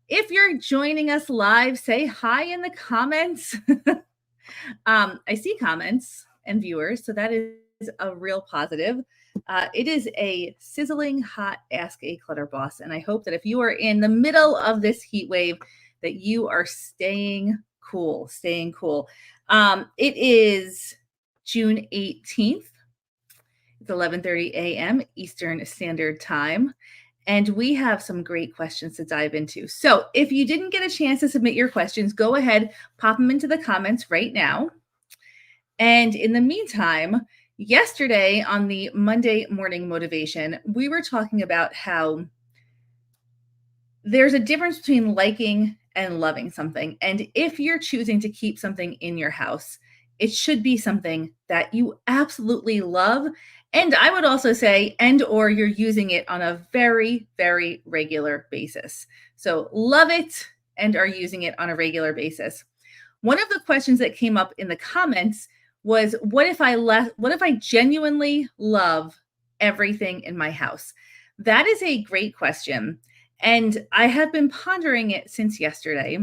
If you're joining us live, say hi in the comments. I see comments and viewers, so that is a real positive. It is a sizzling hot Ask a Clutter Boss, and I hope that if you are in the middle of this heat wave, that you are staying cool, staying cool. It is June 18th. It's 11:30 a.m. Eastern Standard Time. And we have some great questions to dive into. So if you didn't get a chance to submit your questions, go ahead, pop them into the comments right now. And in the meantime, yesterday on the Monday Morning Motivation, we were talking about how there's a difference between liking and loving something. And if you're choosing to keep something in your house, it should be something that you absolutely love. And I would also say, and or you're using it on a very, very regular basis. So love it and are using it on a regular basis. One of the questions that came up in the comments was, what if I genuinely love everything in my house? That is a great question. And I have been pondering it since yesterday.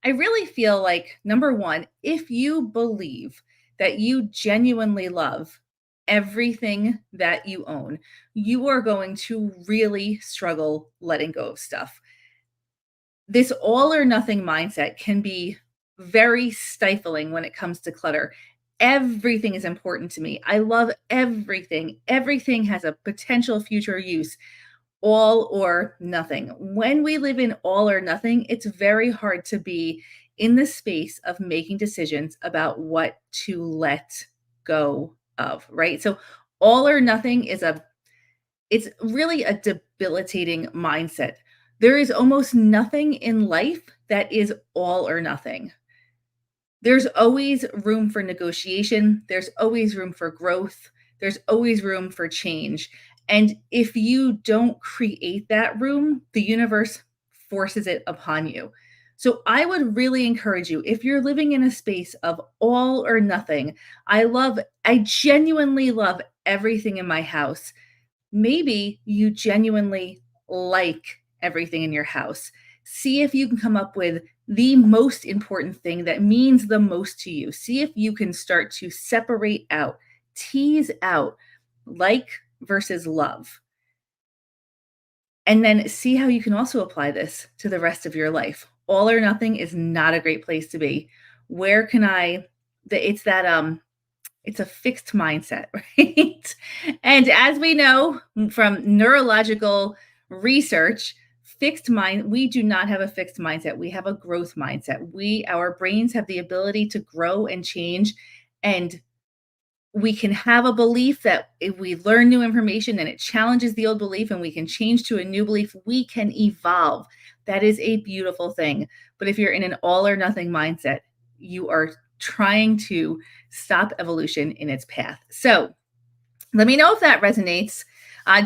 I really feel like, number one, if you believe that you genuinely love everything that you own, you are going to really struggle letting go of stuff. This all or nothing mindset can be very stifling when it comes to clutter. Everything is important to me. I love everything. Everything has a potential future use. All or nothing. When we live in all or nothing, it's very hard to be in the space of making decisions about what to let go of, right? So all or nothing it's really a debilitating mindset. There is almost nothing in life that is all or nothing. There's always room for negotiation. There's always room for growth. There's always room for change. And if you don't create that room, the universe forces it upon you. So I would really encourage you, if you're living in a space of all or nothing, I genuinely love everything in my house. Maybe you genuinely like everything in your house. See if you can come up with the most important thing that means the most to you. See if you can start to separate out, tease out like versus love. And then see how you can also apply this to the rest of your life. All or nothing is not a great place to be. Where can it's a fixed mindset, right? And as we know from neurological research, we do not have a fixed mindset. We have a growth mindset. Our brains have the ability to grow and change. And we can have a belief that if we learn new information and it challenges the old belief and we can change to a new belief, we can evolve. That is a beautiful thing. But if you're in an all or nothing mindset, you are trying to stop evolution in its path. So let me know if that resonates.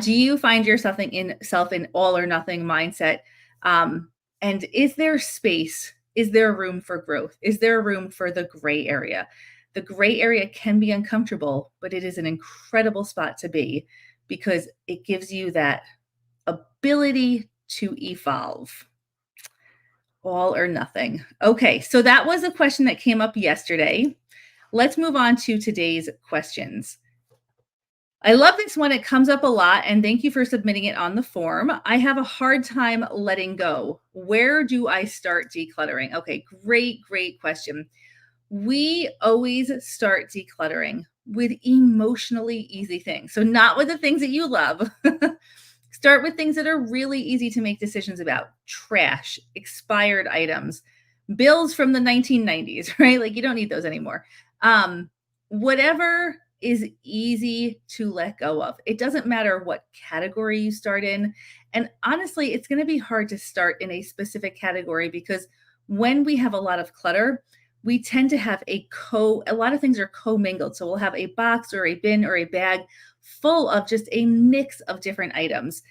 Do you find yourself in all or nothing mindset? And is there space? Is there room for growth? Is there room for the gray area? The gray area can be uncomfortable, but it is an incredible spot to be because it gives you that ability to evolve. All or nothing. Okay, so that was a question that came up yesterday. Let's move on to today's questions. I love this one. It comes up a lot, and thank you for submitting it on the form. I have a hard time letting go. Where do I start decluttering? Okay, great question. We always start decluttering with emotionally easy things. So not with the things that you love. Start with things that are really easy to make decisions about. Trash, expired items, bills from the 1990s, right? Like you don't need those anymore. Whatever is easy to let go of. It doesn't matter what category you start in. And honestly, it's going to be hard to start in a specific category because when we have a lot of clutter, we tend to have a lot of things are commingled. So we'll have a box or a bin or a bag full of just a mix of different items.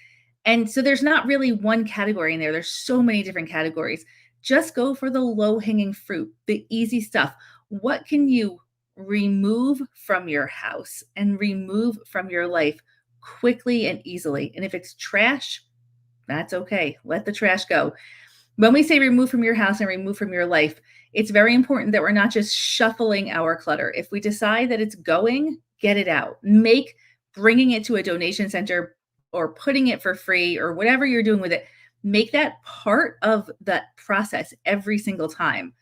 And so there's not really one category in there. There's so many different categories. Just go for the low-hanging fruit, the easy stuff. What can you remove from your house and remove from your life quickly and easily? And if it's trash, That's okay. Let the trash go. When we say remove from your house and remove from your life, it's very important that we're not just shuffling our clutter. If we decide that it's going, get it out. Make bringing it to a donation center or putting it for free or whatever you're doing with it, make that part of that process every single time.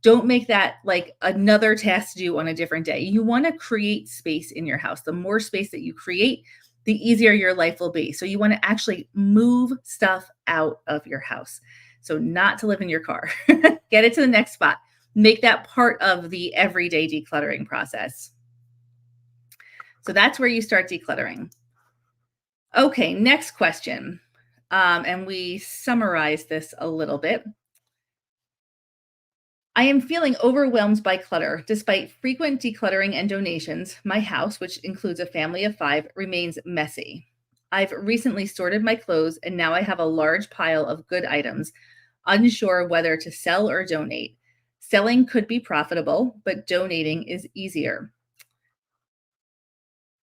Don't make that like another task to do on a different day. You want to create space in your house. The more space that you create, the easier your life will be. So you want to actually move stuff out of your house. So not to live in your car. Get it to the next spot. Make that part of the everyday decluttering process. So that's where you start decluttering. Okay, next question. And we summarize this a little bit. I am feeling overwhelmed by clutter. Despite frequent decluttering and donations, my house, which includes a family of 5, remains messy. I've recently sorted my clothes and now I have a large pile of good items, unsure whether to sell or donate. Selling could be profitable, but donating is easier.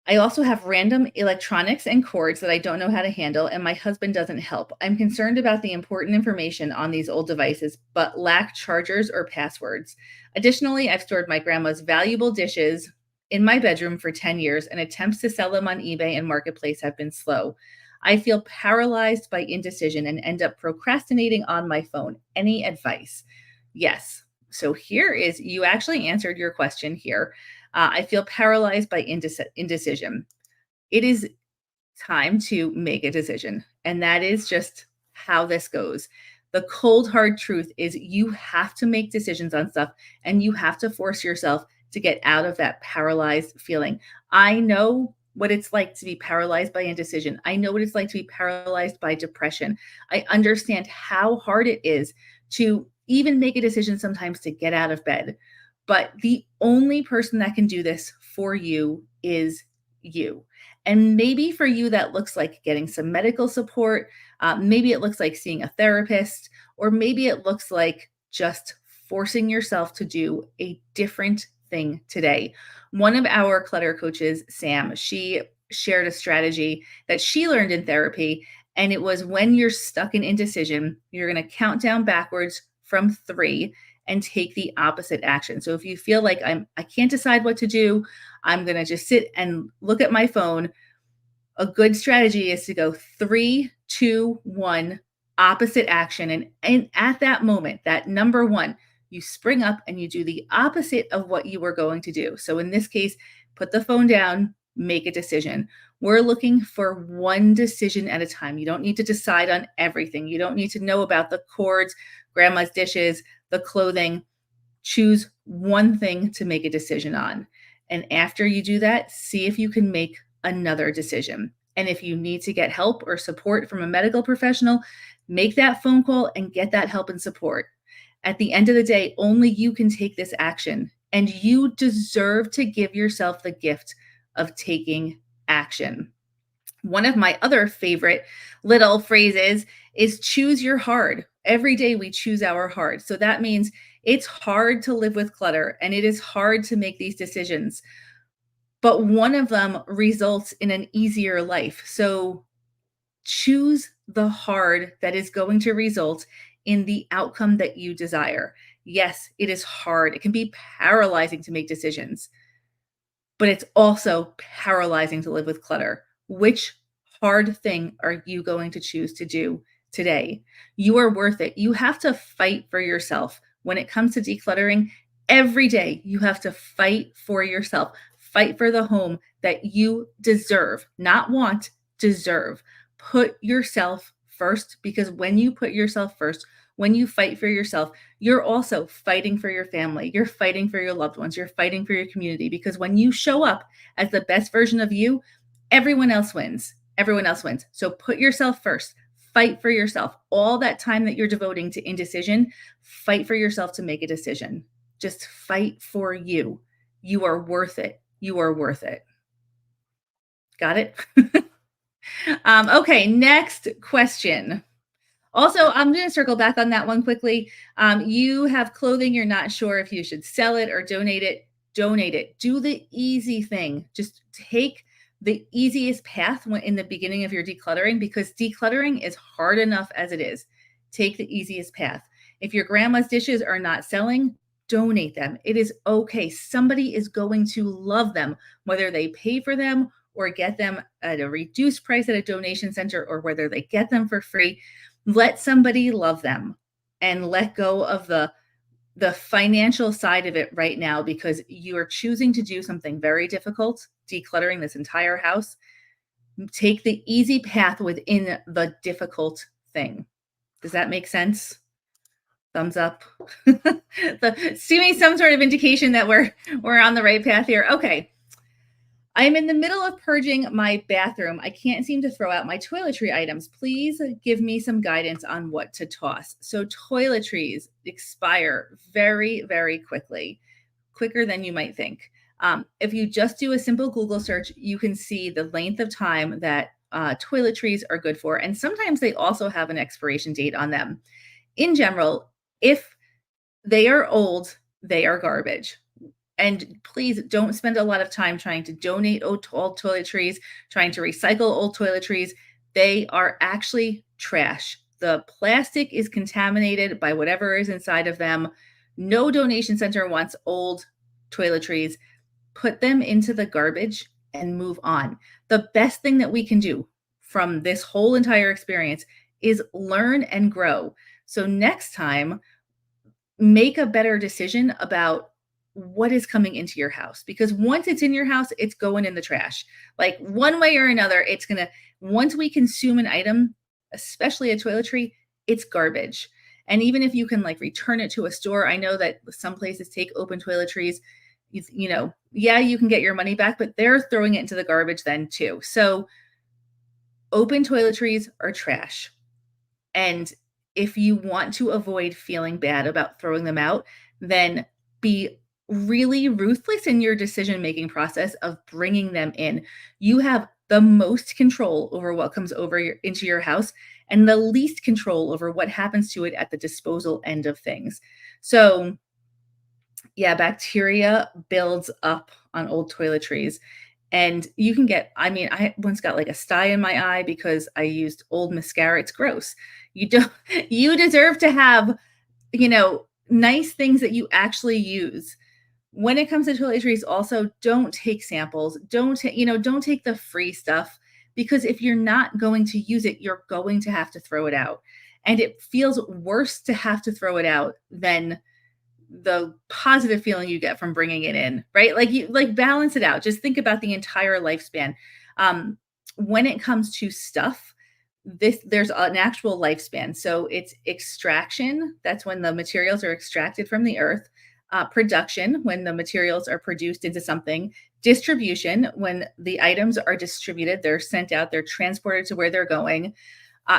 I also have random electronics and cords that I don't know how to handle, and my husband doesn't help. I'm concerned about the important information on these old devices, but lack chargers or passwords. Additionally, I've stored my grandma's valuable dishes in my bedroom for 10 years, and attempts to sell them on eBay and Marketplace have been slow. I feel paralyzed by indecision and end up procrastinating on my phone. Any advice? Yes. So here is, you actually answered your question here. I feel paralyzed by indecision. It is time to make a decision. And that is just how this goes. The cold, hard truth is you have to make decisions on stuff and you have to force yourself to get out of that paralyzed feeling. I know what it's like to be paralyzed by indecision. I know what it's like to be paralyzed by depression. I understand how hard it is to even make a decision sometimes to get out of bed. But the only person that can do this for you is you. And maybe for you, that looks like getting some medical support. Maybe it looks like seeing a therapist, or maybe it looks like just forcing yourself to do a different thing today. One of our clutter coaches, Sam, she shared a strategy that she learned in therapy. And it was, when you're stuck in indecision, you're going to count down backwards from 3 and take the opposite action. So if you feel like I can't decide what to do, I'm going to just sit and look at my phone. A good strategy is to go 3, 2, 1, opposite action. And at that moment, that number 1, you spring up and you do the opposite of what you were going to do. So in this case, put the phone down, make a decision. We're looking for one decision at a time. You don't need to decide on everything. You don't need to know about the cords, grandma's dishes, the clothing. Choose one thing to make a decision on. And after you do that, see if you can make another decision. And if you need to get help or support from a medical professional, make that phone call and get that help and support. At the end of the day, only you can take this action, and you deserve to give yourself the gift of taking action. One of my other favorite little phrases is choose your hard. Every day we choose our hard. So that means it's hard to live with clutter and it is hard to make these decisions, but one of them results in an easier life. So choose the hard that is going to result in the outcome that you desire. Yes, it is hard. It can be paralyzing to make decisions, but it's also paralyzing to live with clutter. Which hard thing are you going to choose to do today? You are worth it. You have to fight for yourself. When it comes to decluttering, every day you have to fight for yourself. Fight for the home that you deserve, not want, deserve. Put yourself first, because when you put yourself first, when you fight for yourself, you're also fighting for your family. You're fighting for your loved ones. You're fighting for your community, because when you show up as the best version of you, everyone else wins. Everyone else wins. So put yourself first. Fight for yourself. All that time that you're devoting to indecision, fight for yourself to make a decision. Just fight for you. You are worth it. You are worth it. Got it? Okay, next question. Also, I'm going to circle back on that one quickly. You have clothing, you're not sure if you should sell it or donate it. Donate it. Do the easy thing. Just take the easiest path in the beginning of your decluttering, because decluttering is hard enough as it is. Take the easiest path. If your grandma's dishes are not selling, donate them. It is okay. Somebody is going to love them, whether they pay for them or get them at a reduced price at a donation center, or whether they get them for free. Let somebody love them and let go of the financial side of it right now, because you are choosing to do something very difficult, decluttering this entire house. Take the easy path within the difficult thing. Does that make sense? Thumbs up. See me some sort of indication that we're on the right path here. Okay. I'm in the middle of purging my bathroom. I can't seem to throw out my toiletry items. Please give me some guidance on what to toss. So toiletries expire very, very quickly, quicker than you might think. If you just do a simple Google search, you can see the length of time that toiletries are good for. And sometimes they also have an expiration date on them. In general, if they are old, they are garbage. And please don't spend a lot of time trying to donate old toiletries, trying to recycle old toiletries. They are actually trash. The plastic is contaminated by whatever is inside of them. No donation center wants old toiletries. Put them into the garbage and move on. The best thing that we can do from this whole entire experience is learn and grow. So next time, make a better decision about what is coming into your house, because once it's in your house, it's going in the trash. Like one way or another, it's going to, once we consume an item, especially a toiletry, it's garbage. And even if you can like return it to a store, I know that some places take open toiletries, yeah, you can get your money back, but they're throwing it into the garbage then too. So open toiletries are trash. And if you want to avoid feeling bad about throwing them out, then be really ruthless in your decision-making process of bringing them in. You have the most control over what comes into your house, and the least control over what happens to it at the disposal end of things. So yeah, bacteria builds up on old toiletries. And you can get, I once got like a sty in my eye because I used old mascara. It's gross. You don't, you deserve to have, nice things that you actually use. When it comes to toiletries, also don't take samples. Don't take the free stuff, because if you're not going to use it, you're going to have to throw it out. And it feels worse to have to throw it out than the positive feeling you get from bringing it in, right? Like balance it out. Just think about the entire lifespan. When it comes to stuff, there's an actual lifespan. So it's extraction. That's when the materials are extracted from the earth. Production, when the materials are produced into something. Distribution, when the items are distributed, they're sent out, they're transported to where they're going.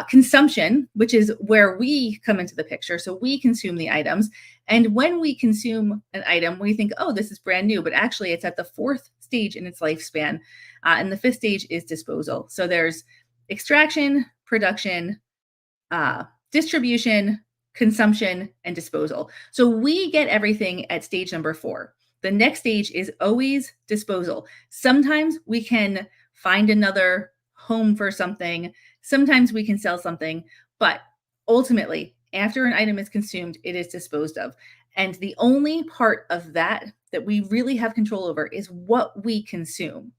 Consumption, which is where we come into the picture. So we consume the items. And when we consume an item, we think, oh, this is brand new, but actually it's at the fourth stage in its lifespan. And the fifth stage is disposal. So there's extraction, production, distribution, consumption, and disposal. So we get everything at stage number 4. The next stage is always disposal. Sometimes we can find another home for something. Sometimes we can sell something, but ultimately, after an item is consumed, it is disposed of. And the only part of that we really have control over is what we consume.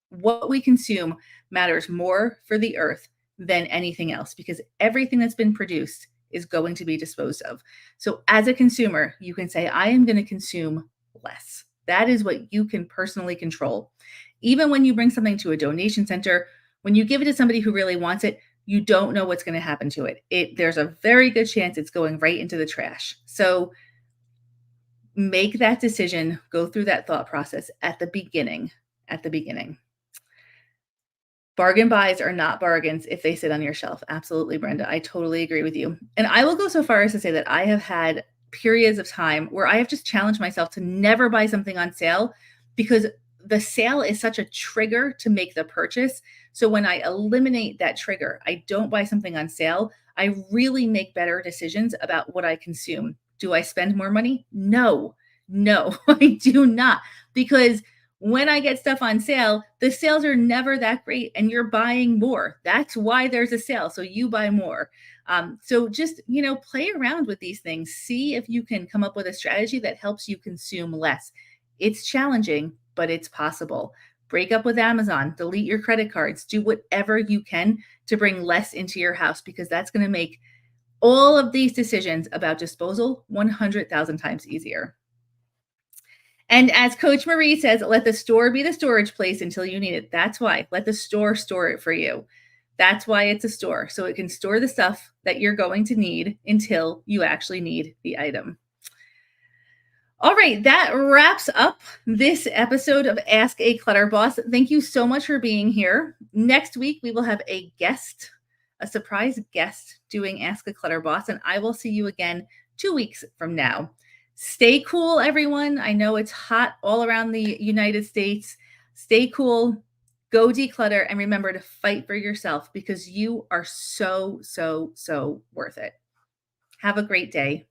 What we consume matters more for the earth than anything else, because everything that's been produced is going to be disposed of. So as a consumer, you can say, I am going to consume less. That is what you can personally control. Even when you bring something to a donation center, when you give it to somebody who really wants it, you don't know what's going to happen to it. There's a very good chance it's going right into the trash. So make that decision, go through that thought process at the beginning. Bargain buys are not bargains if they sit on your shelf. Absolutely, Brenda. I totally agree with you. And I will go so far as to say that I have had periods of time where I have just challenged myself to never buy something on sale, because the sale is such a trigger to make the purchase. So when I eliminate that trigger, I don't buy something on sale, I really make better decisions about what I consume. Do I spend more money? No, I do not. Because when I get stuff on sale, the sales are never that great and you're buying more. That's why there's a sale. So you buy more. So just, play around with these things. See if you can come up with a strategy that helps you consume less. It's challenging, but it's possible. Break up with Amazon, delete your credit cards, do whatever you can to bring less into your house because that's going to make all of these decisions about disposal 100,000 times easier. And as Coach Marie says, let the store be the storage place until you need it. That's why. Let the store store it for you. That's why it's a store. So it can store the stuff that you're going to need until you actually need the item. All right, that wraps up this episode of Ask a Clutter Boss. Thank you so much for being here. Next week, we will have a guest, a surprise guest doing Ask a Clutter Boss, and I will see you again 2 weeks from now. Stay cool, everyone. I know it's hot all around the United States. Stay cool, go declutter, and remember to fight for yourself because you are so, so, so worth it. Have a great day.